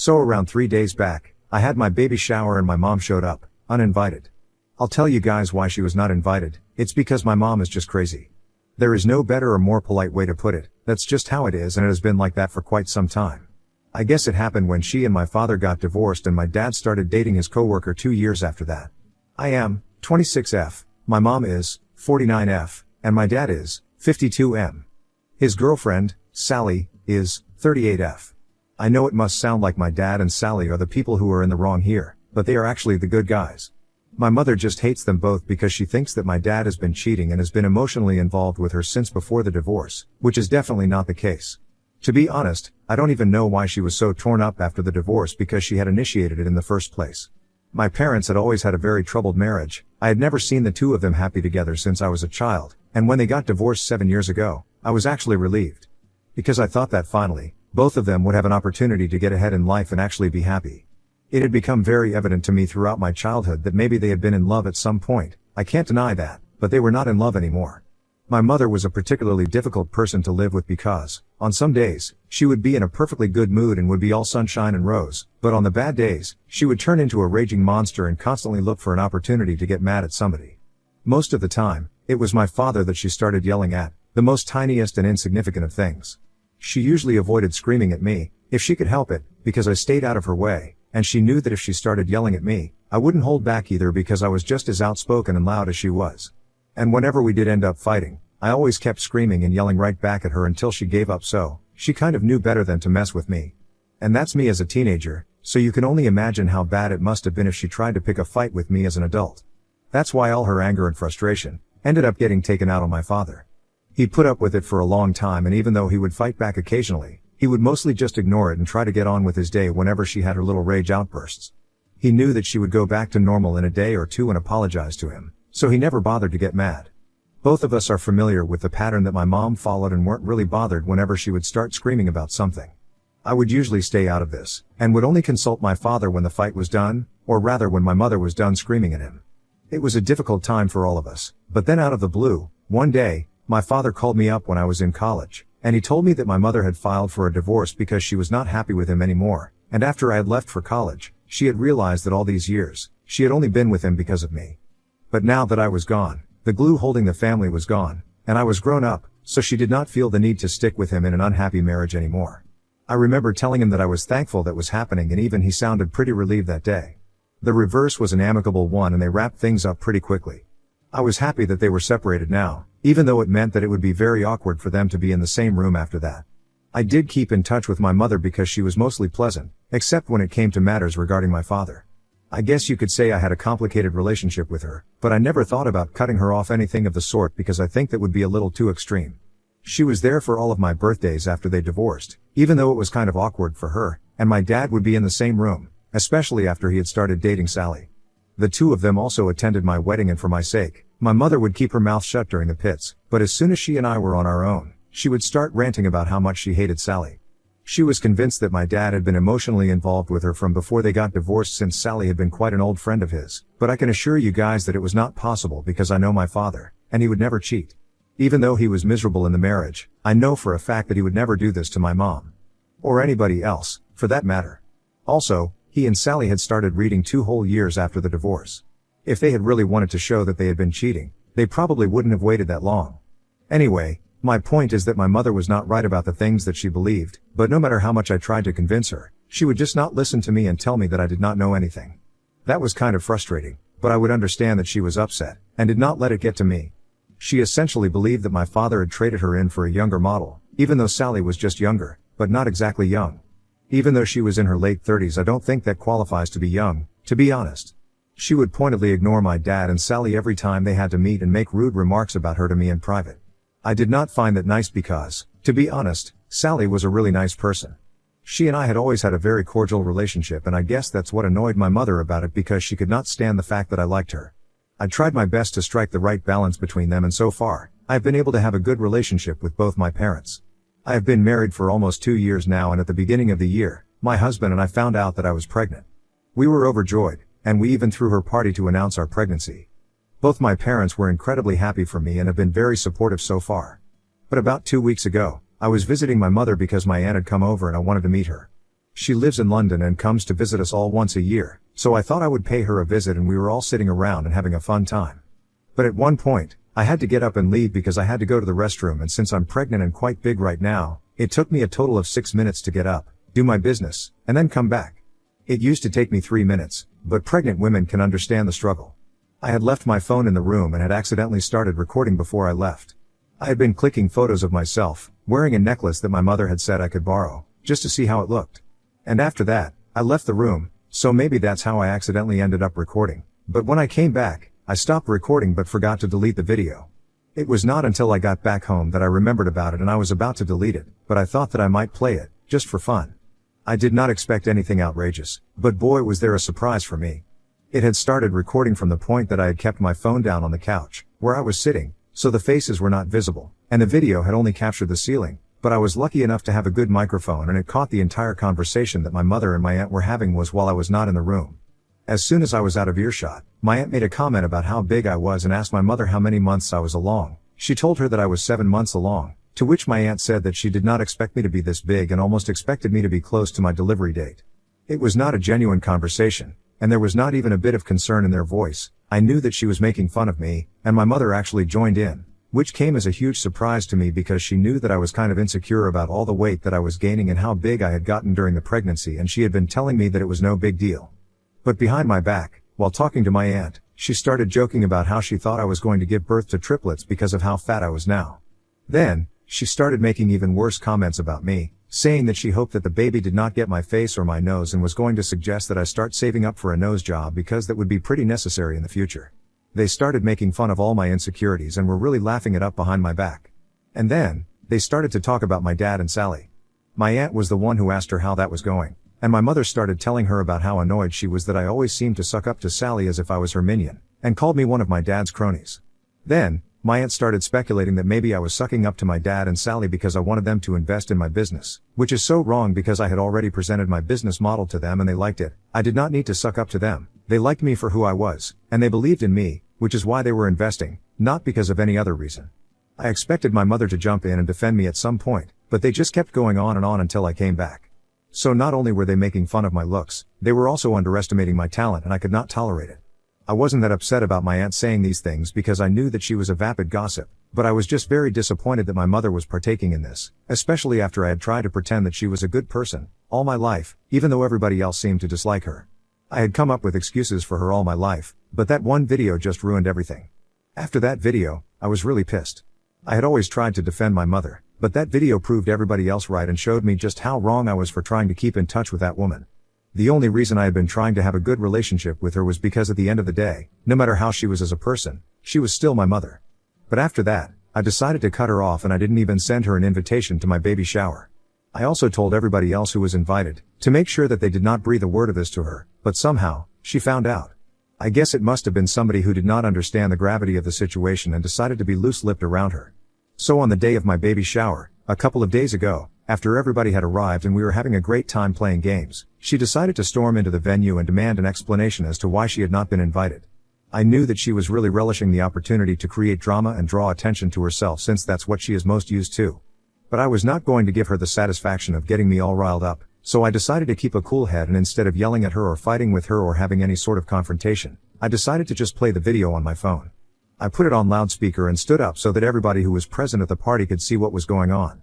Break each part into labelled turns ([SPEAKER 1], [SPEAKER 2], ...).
[SPEAKER 1] So around 3 days back, I had my baby shower and my mom showed up, uninvited. I'll tell you guys why she was not invited. It's because my mom is just crazy. There is no better or more polite way to put it. That's just how it is, and it has been like that for quite some time. I guess it happened when she and my father got divorced and my dad started dating his coworker 2 years after that. I am 26F, my mom is 49F, and my dad is 52M. His girlfriend, Sally, is 38F. I know it must sound like my dad and Sally are the people who are in the wrong here, but they are actually the good guys. My mother just hates them both because she thinks that my dad has been cheating and has been emotionally involved with her since before the divorce, which is definitely not the case. To be honest, I don't even know why she was so torn up after the divorce because she had initiated it in the first place. My parents had always had a very troubled marriage. I had never seen the two of them happy together since I was a child, and when they got divorced 7 years ago, I was actually relieved. Because I thought that finally, both of them would have an opportunity to get ahead in life and actually be happy. It had become very evident to me throughout my childhood that maybe they had been in love at some point. I can't deny that, but they were not in love anymore. My mother was a particularly difficult person to live with because, on some days, she would be in a perfectly good mood and would be all sunshine and rose, but on the bad days, she would turn into a raging monster and constantly look for an opportunity to get mad at somebody. Most of the time, it was my father that she started yelling at, the most tiniest and insignificant of things. She usually avoided screaming at me, if she could help it, because I stayed out of her way, and she knew that if she started yelling at me, I wouldn't hold back either because I was just as outspoken and loud as she was. And whenever we did end up fighting, I always kept screaming and yelling right back at her until she gave up, so she kind of knew better than to mess with me. And that's me as a teenager, so you can only imagine how bad it must have been if she tried to pick a fight with me as an adult. That's why all her anger and frustration ended up getting taken out on my father. He put up with it for a long time, and even though he would fight back occasionally, he would mostly just ignore it and try to get on with his day whenever she had her little rage outbursts. He knew that she would go back to normal in a day or two and apologize to him, so he never bothered to get mad. Both of us are familiar with the pattern that my mom followed and weren't really bothered whenever she would start screaming about something. I would usually stay out of this, and would only consult my father when the fight was done, or rather when my mother was done screaming at him. It was a difficult time for all of us, but then out of the blue, one day, my father called me up when I was in college, and he told me that my mother had filed for a divorce because she was not happy with him anymore, and after I had left for college, she had realized that all these years, she had only been with him because of me. But now that I was gone, the glue holding the family was gone, and I was grown up, so she did not feel the need to stick with him in an unhappy marriage anymore. I remember telling him that I was thankful that was happening, and even he sounded pretty relieved that day. The reverse was an amicable one and they wrapped things up pretty quickly. I was happy that they were separated now, even though it meant that it would be very awkward for them to be in the same room after that. I did keep in touch with my mother because she was mostly pleasant, except when it came to matters regarding my father. I guess you could say I had a complicated relationship with her, but I never thought about cutting her off anything of the sort because I think that would be a little too extreme. She was there for all of my birthdays after they divorced, even though it was kind of awkward for her, and my dad would be in the same room, especially after he had started dating Sally. The two of them also attended my wedding, and for my sake, my mother would keep her mouth shut during the pits, but as soon as she and I were on our own, she would start ranting about how much she hated Sally. She was convinced that my dad had been emotionally involved with her from before they got divorced, since Sally had been quite an old friend of his, but I can assure you guys that it was not possible because I know my father, and he would never cheat. Even though he was miserable in the marriage, I know for a fact that he would never do this to my mom. Or anybody else, for that matter. Also, he and Sally had started reading 2 whole years after the divorce. If they had really wanted to show that they had been cheating, they probably wouldn't have waited that long. Anyway, my point is that my mother was not right about the things that she believed, but no matter how much I tried to convince her, she would just not listen to me and tell me that I did not know anything. That was kind of frustrating, but I would understand that she was upset, and did not let it get to me. She essentially believed that my father had traded her in for a younger model, even though Sally was just younger, but not exactly young. Even though she was in her late 30s, I don't think that qualifies to be young, to be honest. She would pointedly ignore my dad and Sally every time they had to meet and make rude remarks about her to me in private. I did not find that nice because, to be honest, Sally was a really nice person. She and I had always had a very cordial relationship, and I guess that's what annoyed my mother about it, because she could not stand the fact that I liked her. I tried my best to strike the right balance between them, and so far, I have been able to have a good relationship with both my parents. I have been married for almost 2 years now, and at the beginning of the year, my husband and I found out that I was pregnant. We were overjoyed, and we even threw her party to announce our pregnancy. Both my parents were incredibly happy for me and have been very supportive so far. But about 2 weeks ago, I was visiting my mother because my aunt had come over and I wanted to meet her. She lives in London and comes to visit us all once a year, so I thought I would pay her a visit and we were all sitting around and having a fun time. But at one point, I had to get up and leave because I had to go to the restroom, and since I'm pregnant and quite big right now, it took me a total of 6 minutes to get up, do my business, and then come back. It used to take me 3 minutes, but pregnant women can understand the struggle. I had left my phone in the room and had accidentally started recording before I left. I had been clicking photos of myself, wearing a necklace that my mother had said I could borrow, just to see how it looked. And after that, I left the room, so maybe that's how I accidentally ended up recording. But when I came back, I stopped recording but forgot to delete the video. It was not until I got back home that I remembered about it, and I was about to delete it, but I thought that I might play it, just for fun. I did not expect anything outrageous, but boy was there a surprise for me. It had started recording from the point that I had kept my phone down on the couch, where I was sitting, so the faces were not visible, and the video had only captured the ceiling, but I was lucky enough to have a good microphone and it caught the entire conversation that my mother and my aunt were having was while I was not in the room. As soon as I was out of earshot, my aunt made a comment about how big I was and asked my mother how many months I was along. She told her that I was 7 months along, to which my aunt said that she did not expect me to be this big and almost expected me to be close to my delivery date. It was not a genuine conversation, and there was not even a bit of concern in their voice. I knew that she was making fun of me, and my mother actually joined in, which came as a huge surprise to me because she knew that I was kind of insecure about all the weight that I was gaining and how big I had gotten during the pregnancy, and she had been telling me that it was no big deal. But behind my back, while talking to my aunt, she started joking about how she thought I was going to give birth to triplets because of how fat I was now. Then, she started making even worse comments about me, saying that she hoped that the baby did not get my face or my nose and was going to suggest that I start saving up for a nose job because that would be pretty necessary in the future. They started making fun of all my insecurities and were really laughing it up behind my back. And then, they started to talk about my dad and Sally. My aunt was the one who asked her how that was going, and my mother started telling her about how annoyed she was that I always seemed to suck up to Sally as if I was her minion, and called me one of my dad's cronies. Then, my aunt started speculating that maybe I was sucking up to my dad and Sally because I wanted them to invest in my business, which is so wrong because I had already presented my business model to them and they liked it. I did not need to suck up to them. They liked me for who I was, and they believed in me, which is why they were investing, not because of any other reason. I expected my mother to jump in and defend me at some point, but they just kept going on until I came back. So not only were they making fun of my looks, they were also underestimating my talent, and I could not tolerate it. I wasn't that upset about my aunt saying these things because I knew that she was a vapid gossip, but I was just very disappointed that my mother was partaking in this, especially after I had tried to pretend that she was a good person all my life, even though everybody else seemed to dislike her. I had come up with excuses for her all my life, but that one video just ruined everything. After that video, I was really pissed. I had always tried to defend my mother, but that video proved everybody else right and showed me just how wrong I was for trying to keep in touch with that woman. The only reason I had been trying to have a good relationship with her was because at the end of the day, no matter how she was as a person, she was still my mother. But after that, I decided to cut her off and I didn't even send her an invitation to my baby shower. I also told everybody else who was invited to make sure that they did not breathe a word of this to her, but somehow, she found out. I guess it must have been somebody who did not understand the gravity of the situation and decided to be loose-lipped around her. So on the day of my baby shower, a couple of days ago, after everybody had arrived and we were having a great time playing games, she decided to storm into the venue and demand an explanation as to why she had not been invited. I knew that she was really relishing the opportunity to create drama and draw attention to herself since that's what she is most used to. But I was not going to give her the satisfaction of getting me all riled up, so I decided to keep a cool head, and instead of yelling at her or fighting with her or having any sort of confrontation, I decided to just play the video on my phone. I put it on loudspeaker and stood up so that everybody who was present at the party could see what was going on.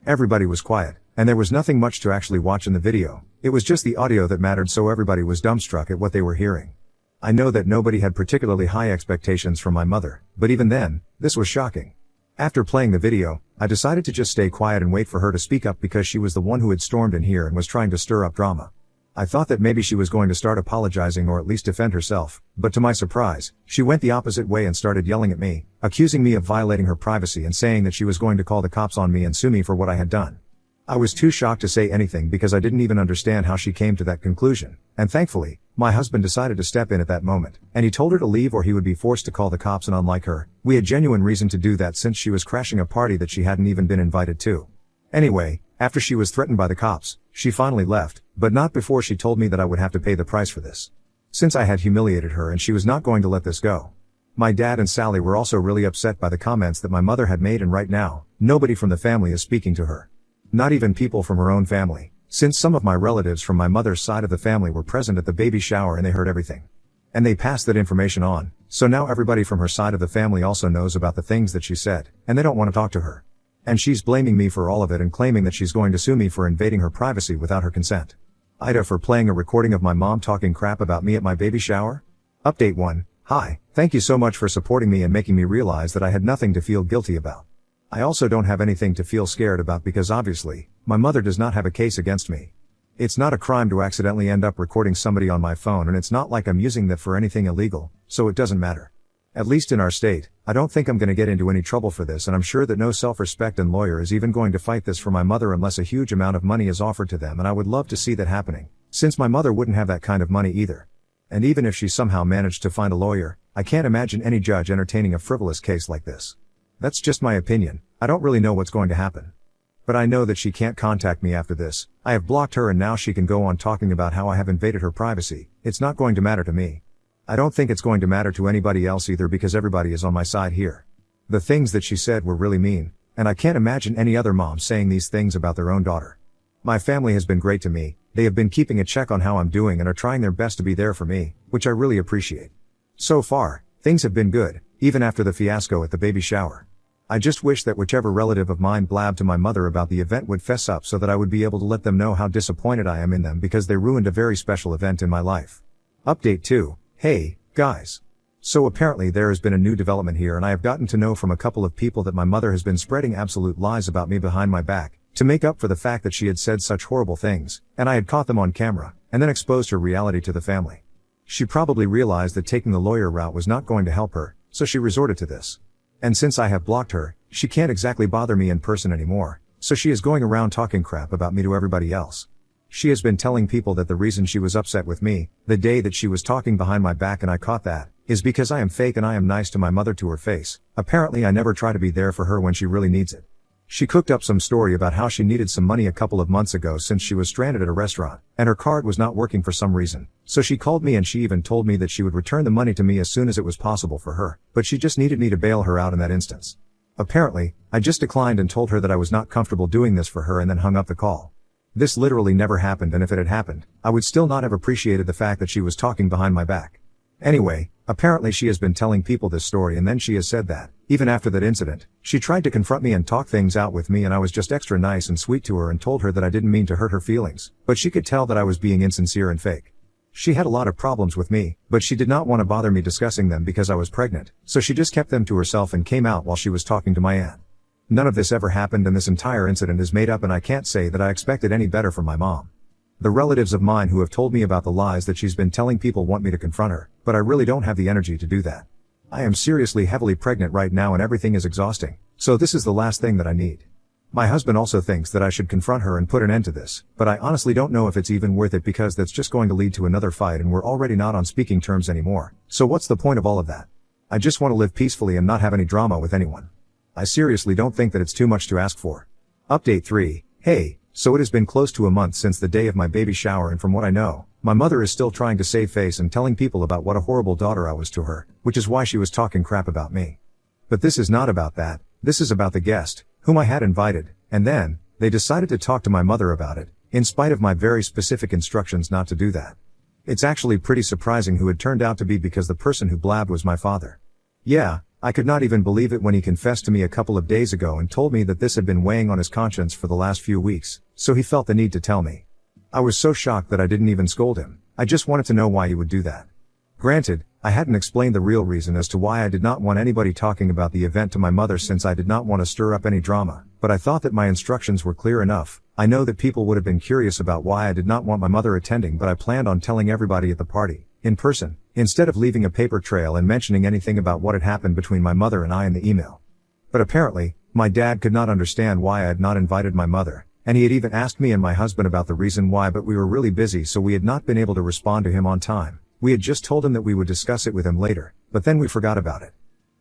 [SPEAKER 1] Everybody was quiet, and there was nothing much to actually watch in the video. It was just the audio that mattered, so everybody was dumbstruck at what they were hearing. I know that nobody had particularly high expectations from my mother, but even then, this was shocking. After playing the video, I decided to just stay quiet and wait for her to speak up because she was the one who had stormed in here and was trying to stir up drama. I thought that maybe she was going to start apologizing or at least defend herself, but to my surprise, she went the opposite way and started yelling at me, accusing me of violating her privacy and saying that she was going to call the cops on me and sue me for what I had done. I was too shocked to say anything because I didn't even understand how she came to that conclusion, and thankfully, my husband decided to step in at that moment, and he told her to leave or he would be forced to call the cops, and unlike her, we had genuine reason to do that since she was crashing a party that she hadn't even been invited to. Anyway, after she was threatened by the cops, she finally left, but not before she told me that I would have to pay the price for this. Since I had humiliated her and she was not going to let this go. My dad and Sally were also really upset by the comments that my mother had made, and right now, nobody from the family is speaking to her. Not even people from her own family. since some of my relatives from my mother's side of the family were present at the baby shower and they heard everything. And they passed that information on, so now everybody from her side of the family also knows about the things that she said, and they don't want to talk to her. And she's blaming me for all of it and claiming that she's going to sue me for invading her privacy without her consent. Ida for playing a recording of my mom talking crap about me at my baby shower? Update 1. Hi, thank you so much for supporting me and making me realize that I had nothing to feel guilty about. I also don't have anything to feel scared about because obviously, my mother does not have a case against me. It's not a crime to accidentally end up recording somebody on my phone, and it's not like I'm using that for anything illegal, so it doesn't matter. At least in our state, I don't think I'm going to get into any trouble for this, and I'm sure that no self-respecting lawyer is even going to fight this for my mother unless a huge amount of money is offered to them, and I would love to see that happening, since my mother wouldn't have that kind of money either. And even if she somehow managed to find a lawyer, I can't imagine any judge entertaining a frivolous case like this. That's just my opinion. I don't really know what's going to happen. But I know that she can't contact me after this. I have blocked her and now she can go on talking about how I have invaded her privacy. It's not going to matter to me. I don't think it's going to matter to anybody else either because everybody is on my side here. The things that she said were really mean, and I can't imagine any other mom saying these things about their own daughter. My family has been great to me. They have been keeping a check on how I'm doing and are trying their best to be there for me, which I really appreciate. So far, things have been good, even after the fiasco at the baby shower. I just wish that whichever relative of mine blabbed to my mother about the event would fess up so that I would be able to let them know how disappointed I am in them because they ruined a very special event in my life. Update 2. Hey, guys. So apparently there has been a new development here and I have gotten to know from a couple of people that my mother has been spreading absolute lies about me behind my back, to make up for the fact that she had said such horrible things, and I had caught them on camera, and then exposed her reality to the family. She probably realized that taking the lawyer route was not going to help her, so she resorted to this. And since I have blocked her, she can't exactly bother me in person anymore, so she is going around talking crap about me to everybody else. She has been telling people that the reason she was upset with me, the day that she was talking behind my back and I caught that, is because I am fake and I am nice to my mother to her face. Apparently I never try to be there for her when she really needs it. She cooked up some story about how she needed some money a couple of months ago since she was stranded at a restaurant, and her card was not working for some reason. So she called me and she even told me that she would return the money to me as soon as it was possible for her, but she just needed me to bail her out in that instance. Apparently, I just declined and told her that I was not comfortable doing this for her and then hung up the call. This literally never happened, and if it had happened, I would still not have appreciated the fact that she was talking behind my back. Anyway, apparently she has been telling people this story and then she has said that, even after that incident, she tried to confront me and talk things out with me and I was just extra nice and sweet to her and told her that I didn't mean to hurt her feelings, but she could tell that I was being insincere and fake. She had a lot of problems with me, but she did not want to bother me discussing them because I was pregnant, so she just kept them to herself and came out while she was talking to my aunt. None of this ever happened and this entire incident is made up, and I can't say that I expected any better from my mom. The relatives of mine who have told me about the lies that she's been telling people want me to confront her, but I really don't have the energy to do that. I am seriously heavily pregnant right now and everything is exhausting, so this is the last thing that I need. My husband also thinks that I should confront her and put an end to this, but I honestly don't know if it's even worth it because that's just going to lead to another fight and we're already not on speaking terms anymore, so what's the point of all of that? I just want to live peacefully and not have any drama with anyone. I seriously don't think that it's too much to ask for. Update 3. Hey. So it has been close to a month since the day of my baby shower, and from what I know, my mother is still trying to save face and telling people about what a horrible daughter I was to her, which is why she was talking crap about me. But this is not about that, this is about the guest, whom I had invited, and then, they decided to talk to my mother about it, in spite of my very specific instructions not to do that. It's actually pretty surprising who it turned out to be because the person who blabbed was my father. Yeah, I could not even believe it when he confessed to me a couple of days ago and told me that this had been weighing on his conscience for the last few weeks, so he felt the need to tell me. I was so shocked that I didn't even scold him. I just wanted to know why he would do that. Granted, I hadn't explained the real reason as to why I did not want anybody talking about the event to my mother since I did not want to stir up any drama, but I thought that my instructions were clear enough. I know that people would have been curious about why I did not want my mother attending, but I planned on telling everybody at the party, in person, instead of leaving a paper trail and mentioning anything about what had happened between my mother and I in the email. But apparently, my dad could not understand why I had not invited my mother, and he had even asked me and my husband about the reason why, but we were really busy so we had not been able to respond to him on time. We had just told him that we would discuss it with him later, but then we forgot about it.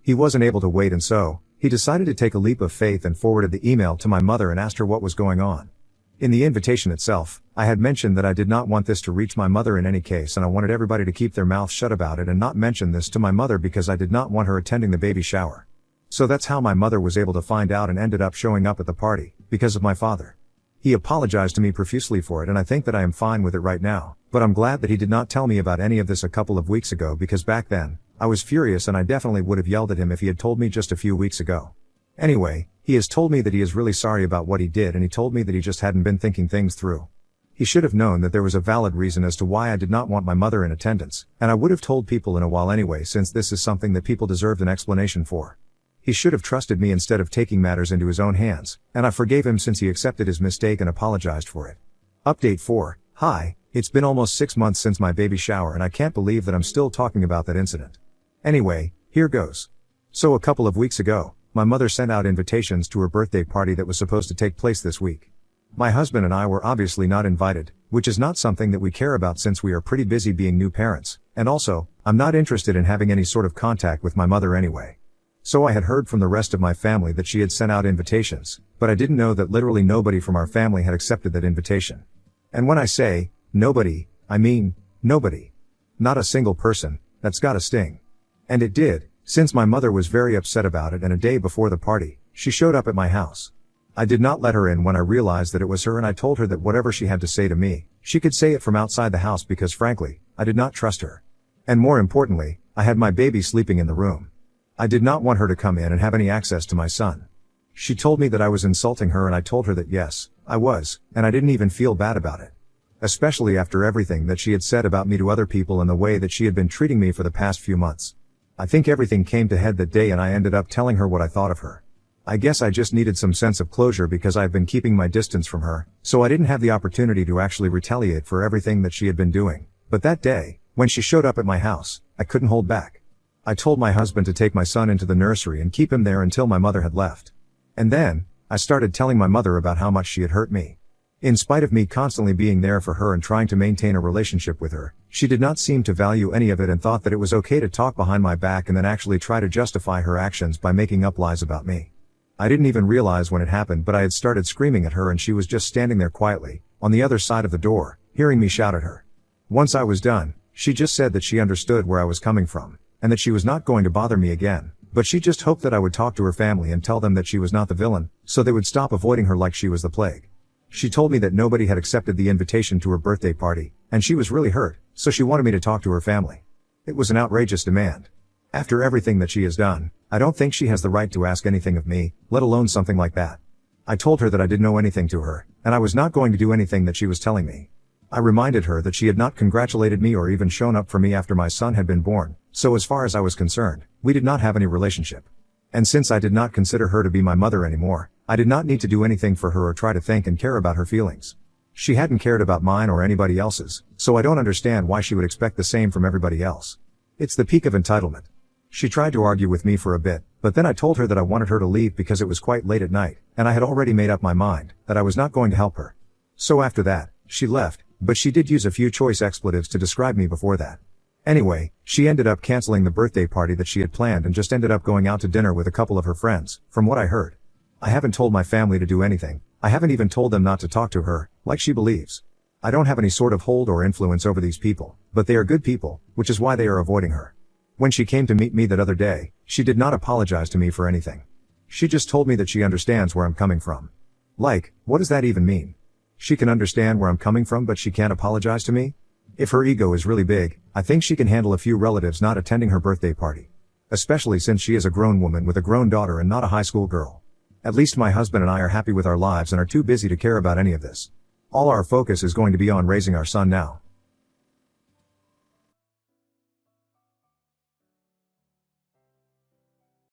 [SPEAKER 1] He wasn't able to wait, and so, he decided to take a leap of faith and forwarded the email to my mother and asked her what was going on. In the invitation itself, I had mentioned that I did not want this to reach my mother in any case, and I wanted everybody to keep their mouth shut about it and not mention this to my mother because I did not want her attending the baby shower. So that's how my mother was able to find out and ended up showing up at the party, because of my father. He apologized to me profusely for it, and I think that I am fine with it right now, but I'm glad that he did not tell me about any of this a couple of weeks ago, because back then, I was furious and I definitely would have yelled at him if he had told me just a few weeks ago. Anyway, he has told me that he is really sorry about what he did, and he told me that he just hadn't been thinking things through. He should have known that there was a valid reason as to why I did not want my mother in attendance, and I would have told people in a while anyway, since this is something that people deserved an explanation for. He should have trusted me instead of taking matters into his own hands, and I forgave him since he accepted his mistake and apologized for it. Update 4. Hi, it's been almost 6 months since my baby shower and I can't believe that I'm still talking about that incident. Anyway, here goes. So a couple of weeks ago, my mother sent out invitations to her birthday party that was supposed to take place this week. My husband and I were obviously not invited, which is not something that we care about since we are pretty busy being new parents, and also, I'm not interested in having any sort of contact with my mother anyway. So I had heard from the rest of my family that she had sent out invitations, but I didn't know that literally nobody from our family had accepted that invitation. And when I say, nobody, I mean, nobody. Not a single person. That's gotta sting. And it did, since my mother was very upset about it, and a day before the party, she showed up at my house. I did not let her in when I realized that it was her, and I told her that whatever she had to say to me, she could say it from outside the house because frankly, I did not trust her. And more importantly, I had my baby sleeping in the room. I did not want her to come in and have any access to my son. She told me that I was insulting her, and I told her that yes, I was, and I didn't even feel bad about it. Especially after everything that she had said about me to other people and the way that she had been treating me for the past few months. I think everything came to head that day, and I ended up telling her what I thought of her. I guess I just needed some sense of closure because I've been keeping my distance from her, so I didn't have the opportunity to actually retaliate for everything that she had been doing. But that day, when she showed up at my house, I couldn't hold back. I told my husband to take my son into the nursery and keep him there until my mother had left. And then, I started telling my mother about how much she had hurt me. In spite of me constantly being there for her and trying to maintain a relationship with her, she did not seem to value any of it and thought that it was okay to talk behind my back and then actually try to justify her actions by making up lies about me. I didn't even realize when it happened, but I had started screaming at her and she was just standing there quietly, on the other side of the door, hearing me shout at her. Once I was done, she just said that she understood where I was coming from, and that she was not going to bother me again, but she just hoped that I would talk to her family and tell them that she was not the villain, so they would stop avoiding her like she was the plague. She told me that nobody had accepted the invitation to her birthday party, and she was really hurt, so she wanted me to talk to her family. It was an outrageous demand. After everything that she has done, I don't think she has the right to ask anything of me, let alone something like that. I told her that I didn't know anything to her, and I was not going to do anything that she was telling me. I reminded her that she had not congratulated me or even shown up for me after my son had been born, so as far as I was concerned, we did not have any relationship. And since I did not consider her to be my mother anymore, I did not need to do anything for her or try to think and care about her feelings. She hadn't cared about mine or anybody else's, so I don't understand why she would expect the same from everybody else. It's the peak of entitlement. She tried to argue with me for a bit, but then I told her that I wanted her to leave because it was quite late at night, and I had already made up my mind that I was not going to help her. So after that, she left, but she did use a few choice expletives to describe me before that. Anyway, she ended up canceling the birthday party that she had planned and just ended up going out to dinner with a couple of her friends, from what I heard. I haven't told my family to do anything. I haven't even told them not to talk to her, like she believes. I don't have any sort of hold or influence over these people, but they are good people, which is why they are avoiding her. When she came to meet me that other day, she did not apologize to me for anything. She just told me that she understands where I'm coming from. Like, what does that even mean? She can understand where I'm coming from, but she can't apologize to me? If her ego is really big, I think she can handle a few relatives not attending her birthday party. Especially since she is a grown woman with a grown daughter and not a high school girl. At least my husband and I are happy with our lives and are too busy to care about any of this. All our focus is going to be on raising our son now.